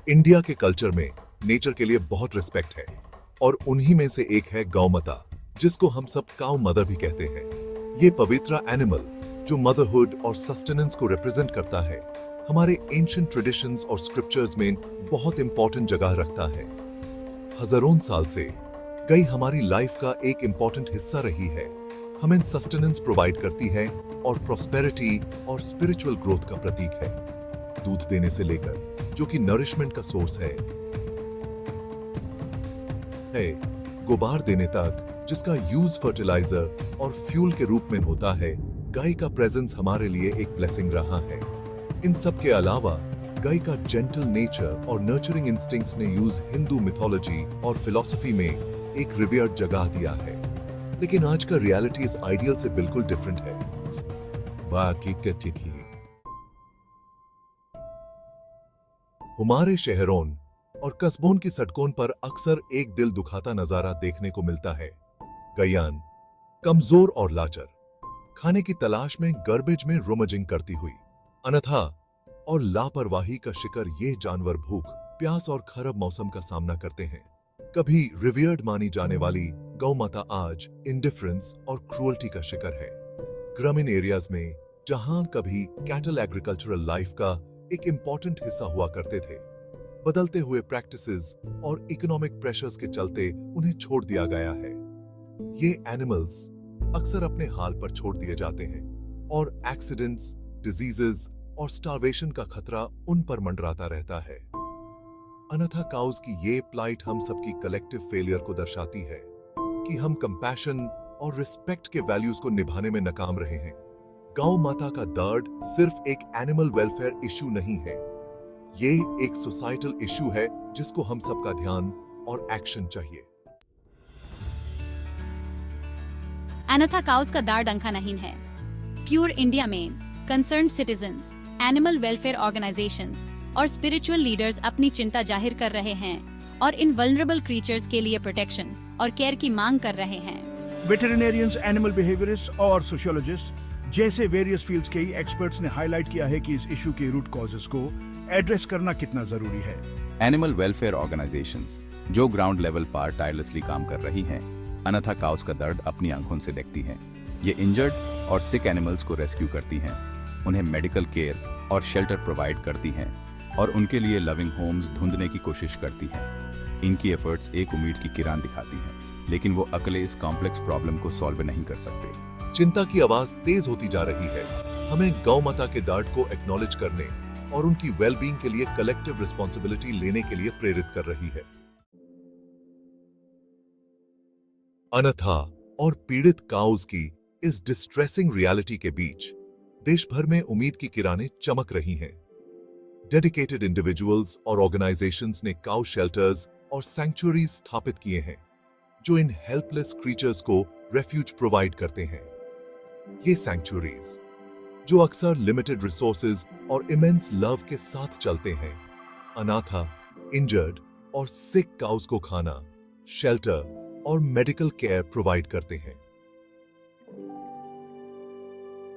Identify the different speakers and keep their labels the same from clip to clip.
Speaker 1: India के culture में nature के लिए बहुत रिस्पेक्ट है और उन्हीं में से एक है गौ माता, जिसको हम सब काउ मदर भी कहते हैं। ये पवित्र एनिमल जो मदरहुड और सस्टेनेंस को रिप्रेजेंट करता है, हमारे एंशिएंट ट्रेडिशंस और स्क्रिप्चर्स में बहुत इंपॉर्टेंट जगह रखता है। हजारों साल से गाय हमारी लाइफ का एक इंपॉर्टेंट हिस्सा रही है। हमें सस्टेनेंस प्रोवाइड करती है और प्रॉस्पेरिटी और स्पिरिचुअल ग्रोथ का प्रतीक है। दूध देने से लेकर जो कि नरिशमेंट का सोर्स है, गुबार देने तक जिसका यूज फर्टिलाइजर और फ्यूल के रूप में होता है, गाय का प्रेजेंस हमारे लिए एक ब्लेसिंग रहा है। इन सब के अलावा गाय का जेंटल नेचर और नर्चरिंग इंस्टिंक्ट्स ने यूज हिंदू मिथोलॉजी और फिलॉसफी में एक रिवियर्ड जगह दिया है। लेकिन आज का रियलिटी इस आइडियल से बिल्कुल डिफरेंट है। हमारे शहरों और कस्बों की सड़कों पर अक्सर एक दिल दुखाता नजारा देखने को मिलता है। गैयान कमजोर और लाचार खाने की तलाश में गार्बेज में रुमजिंग करती हुई, अनथा और लापरवाही का शिकार ये जानवर भूख, प्यास और खराब मौसम का सामना करते हैं। कभी रिवियर्ड मानी जाने वाली गौ माता आज इंडिफरेंस और क्रूअल्टी का शिकार है। ग्रामीण एरियाज में जहां कभी कैटल एग्रीकल्चरल लाइफ का एक इंपॉर्टेंट हिस्सा हुआ करते थे, बदलते हुए प्रैक्टिसेस और इकोनॉमिक प्रेशर्स के चलते उन्हें छोड़ दिया गया है। ये एनिमल्स अक्सर अपने हाल पर छोड़ दिए जाते हैं और एक्सीडेंट्स, डिजीजेस और स्टार्वेशन का खतरा उन पर मंडराता रहता है। अनथा काउज की ये प्लाइट हम सबकी कलेक्टिव फेलियर को दर्शाती है कि हम कंपैशन और रिस्पेक्ट के वैल्यूज को निभाने में नाकाम रहे हैं। गौ माता का दर्द सिर्फ एक एनिमल वेलफेयर इशू नहीं है, ये एक सोसाइटल इशू है जिसको हम सबका ध्यान और एक्शन चाहिए।
Speaker 2: अनथा काउस का दार डंका नहीं है। प्योर इंडिया में concerned citizens, animal welfare organisations और स्पिरिचुअल लीडर्स अपनी चिंता जाहिर कर रहे हैं और इन वल्नरेबल क्रीचर्स के लिए प्रोटेक्शन और केयर की मांग कर रहे हैं।
Speaker 3: वेटरिनेरियंस, एनिमल बिहेवियरिस्ट और सोशियोलॉजिस्ट जैसे वेरियस फील्ड्स के एक्सपर्ट्स ने हाईलाइट किया है कि इस इशू के रूट कॉजेस को एड्रेस करना कितना जरूरी है।
Speaker 4: एनिमल वेलफेयर ऑर्गेनाइजेशंस जो ग्राउंड लेवल पर टायरलेसली काम कर रही हैं, अनथा काउस का दर्द अपनी आंखों से देखती हैं। ये इंजर्ड और सिक एनिमल्स को रेस्क्यू करती हैं, उन्हें मेडिकल केयर और शेल्टर प्रोवाइड करती हैं और उनके लिए लविंग होम्स ढूंढने की कोशिश करती हैं। इनकी एफर्ट्स एक उम्मीद की किरण दिखाती हैं, लेकिन वो अकेले इस कॉम्प्लेक्स प्रॉब्लम को सॉल्व नहीं कर सकते।
Speaker 1: चिंता की आवाज तेज होती जा रही है। हमें गौ माता के दर्द को एक्नॉलेज करने और उनकी वेलबींग के लिए कलेक्टिव रिस्पॉन्सिबिलिटी लेने के लिए प्रेरित कर रही है। अनथा और पीड़ित काउज की इस डिस्ट्रेसिंग रियलिटी के बीच देश भर में उम्मीद की किरणें चमक रही हैं। डेडिकेटेड इंडिविजुअल्स और ऑर्गेनाइजेशंस ने काउ शेल्टर्स और सैंक्चुअरीज स्थापित किए हैं जो इन हेल्पलेस क्रीचर्स को रेफ्यूज प्रोवाइड करते हैं। ये सैंक्चुअरीज जो अक्सर लिमिटेड रिसोर्सेज और इमेंस लव के साथ चलते हैं, अनाथा, इंजर्ड और सिक काउस को खाना, शेल्टर और मेडिकल केयर प्रोवाइड करते हैं।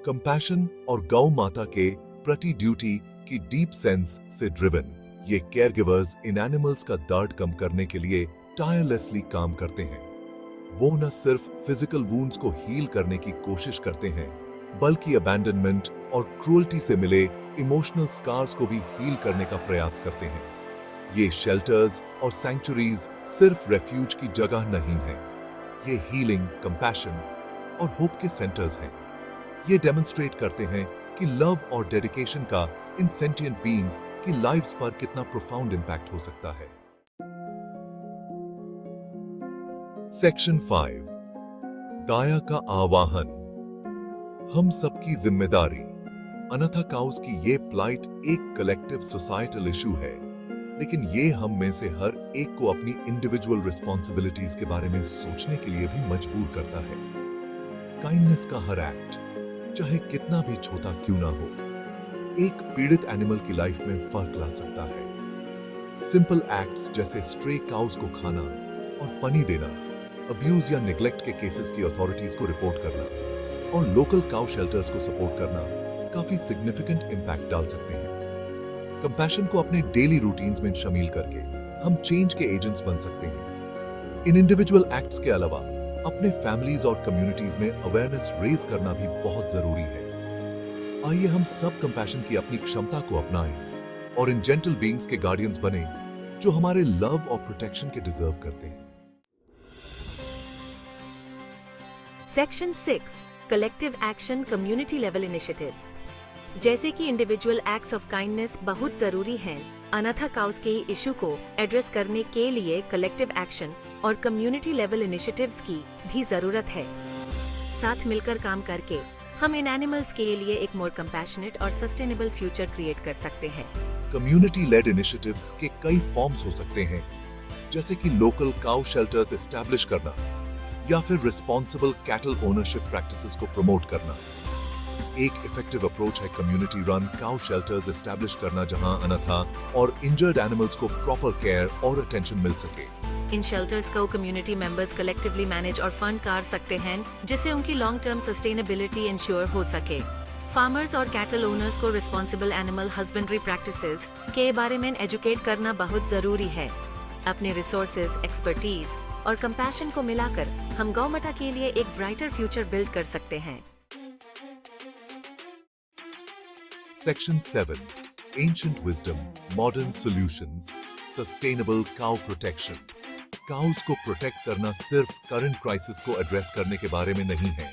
Speaker 1: कंपैशन और गौ माता के प्रति ड्यूटी की डीप सेंस से ड्रिवन ये केयरगिवर्स इन एनिमल्स का दर्द कम करने के लिए टायरलेसली काम करते हैं। वो न सिर्फ फिजिकल वुंड्स को हील करने की कोशिश करते हैं, बल्कि अबैंडनमेंट और क्रूअल्टी से मिले इमोशनल स्कार्स को भी हील करने का प्रयास करते हैं। ये शेल्टर्स और सैंक्चुरीज सिर्फ रेफ्यूज की जगह नहीं है, ये हीलिंग, कंपैशन और होप के सेंटर्स हैं। ये डेमोन्स्ट्रेट करते हैं कि लव और डेडिकेशन का इन सेंटिएंट बीइंग्स की लाइव्स पर कितना प्रोफाउंड इंपैक्ट हो सकता है। सेक्शन 5, दाया का आवाहन। हम सबकी जिम्मेदारी। अनथा काउस की ये प्लाइट एक कलेक्टिव सोसाइटल इशू है, लेकिन ये हम में से हर एक को अपनी इंडिविजुअल रिस्पॉन्सिबिलिटीज के बारे में सोचने के लिए भी मजबूर करता है। काइंडनेस का हर एक्ट, चाहे कितना भी छोटा क्यों ना हो, एक पीड़ित एनिमल की लाइफ में फर्क ला सकता है। सिंपल एक्ट्स जैसे स्ट्रे काउस को खाना और पनी देना, अब्यूज या निग्लेक्ट के केसेस की अथॉरिटीज को रिपोर्ट करना और लोकल काउ शेल्टर्स को सपोर्ट करना काफी सिग्निफिकेंट इंपैक्ट डाल सकते हैं। कंपैशन को अपने डेली रूटीन्स में शामिल करके हम चेंज के एजेंट्स बन सकते हैं। इन इंडिविजुअल एक्ट्स के अलावा अपने फैमिलीज और कम्युनिटीज में अवेयरनेस रेज करना भी बहुत जरूरी है। आइए हम सब कंपैशन की अपनी क्षमता को अपनाएं और इन जेंटल बीइंग्स के गार्डियंस बने जो हमारे लव और प्रोटेक्शन के डिजर्व करते हैं।
Speaker 5: Section 6 collective action community level initiatives. जैसे कि इंडिविजुअल एक्ट्स ऑफ काइंडनेस बहुत जरूरी हैं, अनाथा काउस के इशू को एड्रेस करने के लिए कलेक्टिव एक्शन और कम्युनिटी लेवल इनिशिएटिव्स की भी जरूरत है। साथ मिलकर काम करके हम इन एनिमल्स के लिए एक मोर कंपैशनेट और सस्टेनेबल फ्यूचर क्रिएट कर सकते हैं।
Speaker 1: कम्युनिटी लेड इनिशिएटिव्स के कई फॉर्म्स हो सकते हैं, जैसे कि लोकल काउ शेल्टर्स एस्टैब्लिश करना या फिर रिस्पॉन्सिबल कैटल ओनरशिप प्रैक्टिसेस को प्रमोट करना। एक इफेक्टिव अप्रोच है community run cow shelters establish करना, जहां अनाथा और इंजर्ड एनिमल्स को प्रॉपर केयर और अटेंशन मिल सके।
Speaker 5: इन शेल्टर्स को कम्युनिटी मेंबर्स कलेक्टिवली मैनेज और फंड कर सकते हैं, जिससे उनकी लॉन्ग टर्म सस्टेनेबिलिटी इंश्योर हो सके। फार्मर्स और कैटल ओनर्स को रिस्पॉन्सिबल एनिमल हस्बेंड्री प्रैक्टिसेस के बारे में एजुकेट करना बहुत जरूरी है। अपने रिसोर्सेज, एक्सपर्टीज और कंपैशन को मिलाकर हम गौमाता के लिए एक ब्राइटर फ्यूचर बिल्ड कर सकते हैं।
Speaker 1: Section 7 Ancient Wisdom, Modern Solutions, Sustainable Cow Protection। Cows को प्रोटेक्ट करना सिर्फ करंट क्राइसिस को एड्रेस करने के बारे में नहीं है,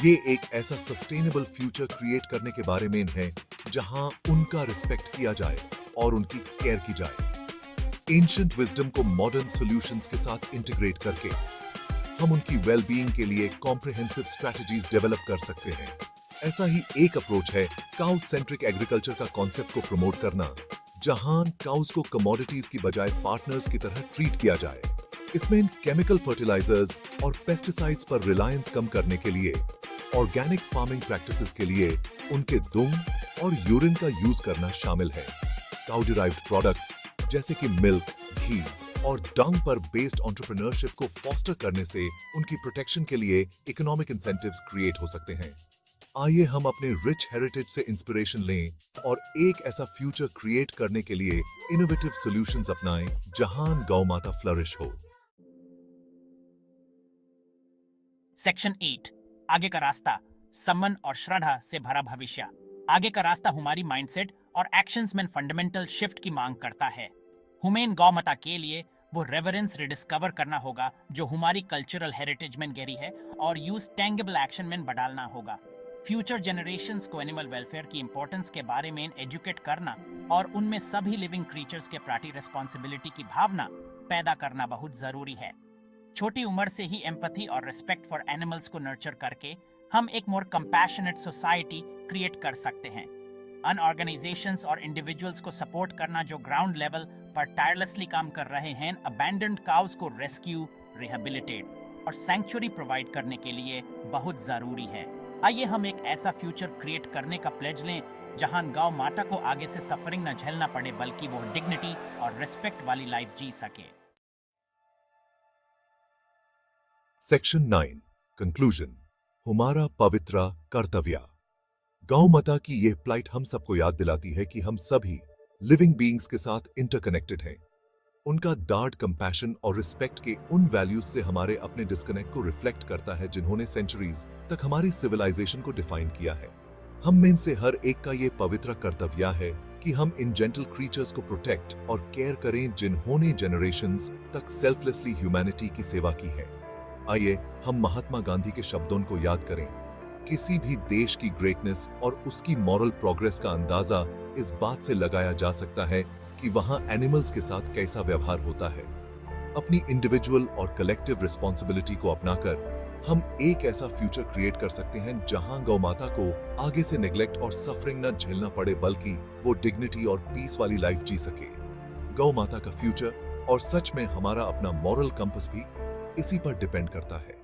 Speaker 1: ये एक ऐसा सस्टेनेबल फ्यूचर क्रिएट करने के बारे में है जहां उनका रिस्पेक्ट किया जाए और उनकी केयर की जाए। एंशिएंट विजडम को मॉडर्न सॉल्यूशंस के साथ इंटीग्रेट करके हम उनकी वेलबीइंग के लिए कॉम्प्रिहेंसिव स्ट्रेटजीज डेवलप कर सकते हैं। ऐसा ही एक अप्रोच है काउ सेंट्रिक एग्रीकल्चर का कॉन्सेप्ट को प्रमोट करना, जहां काउस को कमोडिटीज की बजाय पार्टनर्स की तरह ट्रीट किया जाए। इसमें केमिकल फर्टिलाइजर्स और पेस्टिसाइड्स पर रिलायंस कम करने के लिए ऑर्गेनिक फार्मिंग प्रैक्टिसेस के लिए उनके दुम और यूरिन का यूज करना शामिल है। काउ डिराइव्ड प्रोडक्ट्स जैसे कि मिल्क, घी और डंग पर बेस्ड एंटरप्रेन्योरशिप को फॉस्टर करने से उनकी प्रोटेक्शन के लिए इकोनॉमिक इंसेंटिव्स क्रिएट हो सकते हैं। आइए हम अपने रिच हेरिटेज से इंस्पिरेशन लें और एक ऐसा फ्यूचर क्रिएट करने के लिए इनोवेटिव सॉल्यूशंस अपनाएं जहां गौ माता फ्लरिश हो।
Speaker 6: सेक्शन 8 आगे का रास्ता, सम्मान और श्रद्धा से भरा भविष्य। आगे का रास्ता हमारी माइंडसेट और एक्शंस में फंडामेंटल शिफ्ट की मांग करता है। हुमेन गौ माता के लिए वो रेवरेंस रिडिस्कवर करना होगा जो हमारी कल्चरल हेरिटेज में गिरी है और यूज टेंगेबल एक्शन में बदलना होगा। फ्यूचर जनरेशंस को एनिमल वेलफेयर की इंपॉर्टेंस के बारे में एजुकेट करना और उनमें सभी लिविंग क्रीचर्स के प्रति रिस्पॉन्सिबिलिटी की भावना पैदा करना बहुत जरूरी है। छोटी उम्र से ही एम्पैथी और रिस्पेक्ट फॉर एनिमल्स को नर्चर करके हम एक मोर कंपैशनेट सोसाइटी क्रिएट कर सकते हैं। अन ऑर्गेनाइजेशंस और इंडिविजुअल्स को सपोर्ट करना जो ग्राउंड लेवल पर टायरलेसली काम कर रहे हैं अबैंडन्ड काउस को रेस्क्यू, रिहेबिलिटेट और सैंक्चुरी प्रोवाइड करने के लिए बहुत जरूरी है। आइए हम एक ऐसा फ्यूचर क्रिएट करने का प्लेज लें जहां गौ माता को आगे से सफरिंग न झेलना पड़े, बल्कि वो डिग्निटी और रिस्पेक्ट वाली लाइफ जी सके।
Speaker 1: सेक्शन 9 कंक्लूजन, हमारा पवित्र कर्तव्य। गौ माता की यह प्लाइट हम सबको याद दिलाती है कि हम सभी लिविंग बीइंग्स के साथ इंटरकनेक्टेड हैं। उनका डार्ड कंपैशन और रिस्पेक्ट के उन वैल्यूज से हमारे अपने डिस्कनेक्ट को रिफ्लेक्ट करता है जिन्होंने सेंचुरीज तक हमारी सिविलाइजेशन को डिफाइन किया है। हम में से हर एक का ये पवित्र कर्तव्य है कि हम इन जेंटल क्रीचर्स को प्रोटेक्ट और केयर करें जिन्होंने जनरेशंस तक सेल्फलेसली ह्यूमैनिटी की सेवा की है। आइए हम महात्मा गांधी के शब्दों को याद करें, किसी भी देश की ग्रेटनेस और उसकी मॉरल प्रोग्रेस का अंदाजा इस बात से लगाया जा सकता है कि वहां एनिमल्स के साथ कैसा व्यवहार होता है। अपनी इंडिविजुअल और कलेक्टिव रिस्पॉन्सिबिलिटी को अपनाकर हम एक ऐसा फ्यूचर क्रिएट कर सकते हैं जहां गौ माता को आगे से नेग्लेक्ट और सफरिंग न झेलना पड़े, बल्कि वो डिग्निटी और पीस वाली लाइफ जी सके। गौ माता का फ्यूचर और सच में हमारा अपना मॉरल कंपस भी इसी पर डिपेंड करता है।